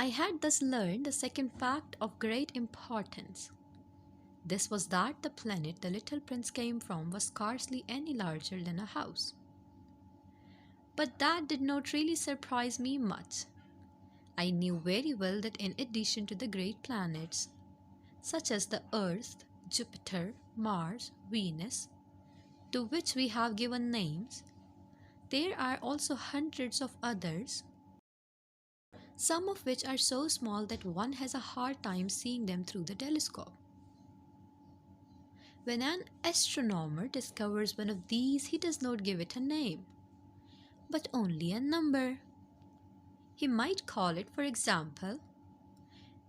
I had thus learned the second fact of great importance. This was that the planet the little prince came from was scarcely any larger than a house. But that did not really surprise me much. I knew very well that in addition to the great planets, such as the Earth, Jupiter, Mars, Venus, to which we have given names, there are also hundreds of others, some of which are so small that one has a hard time seeing them through the telescope. When an astronomer discovers one of these, he does not give it a name, but only a number. He might call it, for example,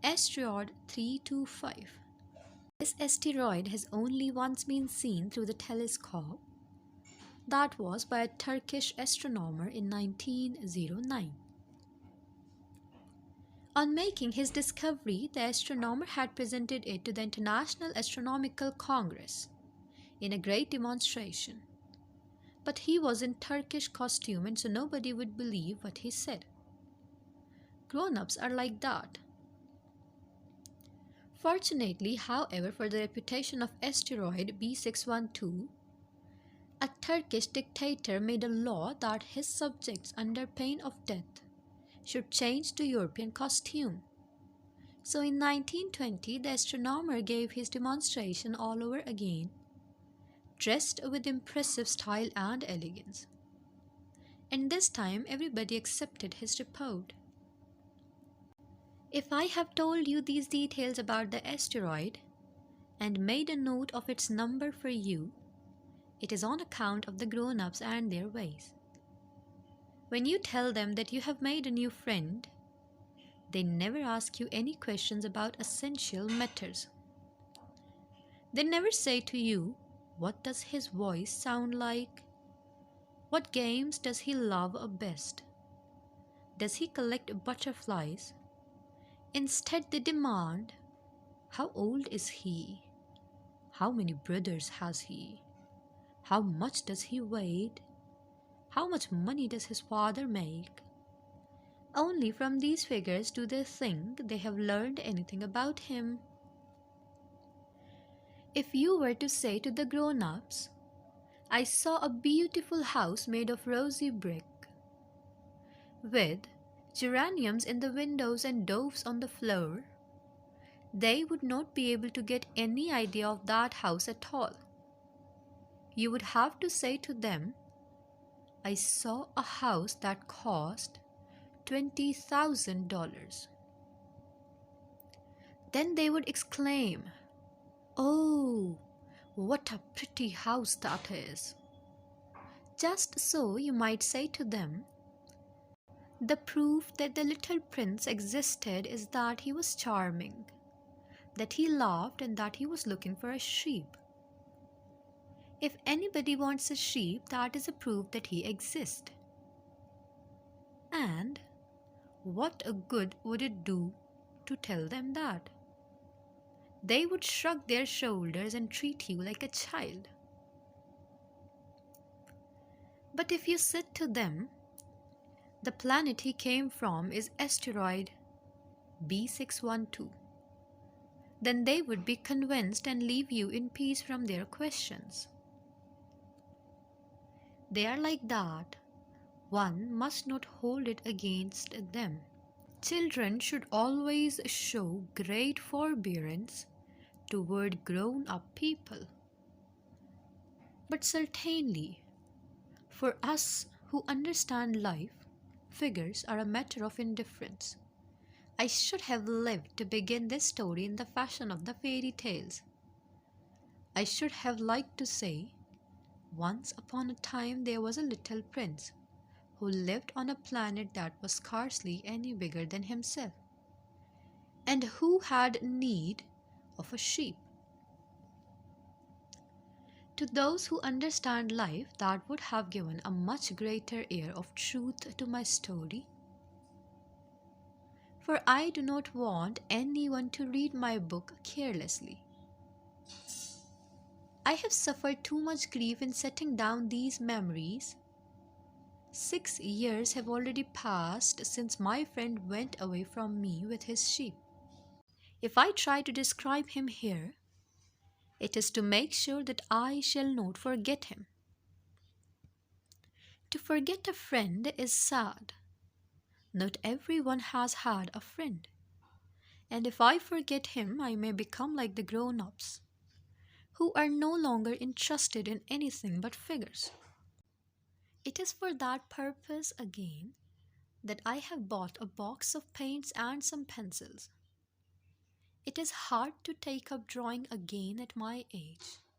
asteroid 325. This asteroid has only once been seen through the telescope. That was by a Turkish astronomer in 1909. On making his discovery, the astronomer had presented it to the International Astronomical Congress in a great demonstration. But he was in Turkish costume, and so nobody would believe what he said. Grown-ups are like that. Fortunately, however, for the reputation of asteroid B612, a Turkish dictator made a law that his subjects, under pain of death, should change to European costume. So in 1920, the astronomer gave his demonstration all over again, dressed with impressive style and elegance. And this time everybody accepted his report. If I have told you these details about the asteroid and made a note of its number for you, it is on account of the grown-ups and their ways. When you tell them that you have made a new friend, they never ask you any questions about essential matters. They never say to you, what does his voice sound like? What games does he love best? Does he collect butterflies? Instead, they demand, how old is he? How many brothers has he? How much does he weigh? How much money does his father make? Only from these figures do they think they have learned anything about him. If you were to say to the grown-ups, I saw a beautiful house made of rosy brick, with geraniums in the windows and doves on the floor, they would not be able to get any idea of that house at all. You would have to say to them, I saw a house that cost $20,000. Then they would exclaim, oh, what a pretty house that is. Just so you might say to them, the proof that the little prince existed is that he was charming, that he laughed, and that he was looking for a sheep. If anybody wants a sheep, that is a proof that he exists. And what a good would it do to tell them that? They would shrug their shoulders and treat you like a child. But if you said to them, the planet he came from is asteroid B612, then they would be convinced and leave you in peace from their questions. They are like that. One must not hold it against them. Children should always show great forbearance toward grown-up people. But certainly, for us who understand life, figures are a matter of indifference. I should have lived to begin this story in the fashion of the fairy tales. I should have liked to say, once upon a time there was a little prince who lived on a planet that was scarcely any bigger than himself, and who had need of a sheep. To those who understand life, that would have given a much greater air of truth to my story. For I do not want anyone to read my book carelessly. I have suffered too much grief in setting down these memories 6 years have already passed since my friend went away from me with his sheep. If I try to describe him here, it is to make sure that I shall not forget him. To forget a friend is sad. Not everyone has had a friend. And if I forget him, I may become like the grown ups, who are no longer interested in anything but figures. It is for that purpose again that I have bought a box of paints and some pencils. It is hard to take up drawing again at my age.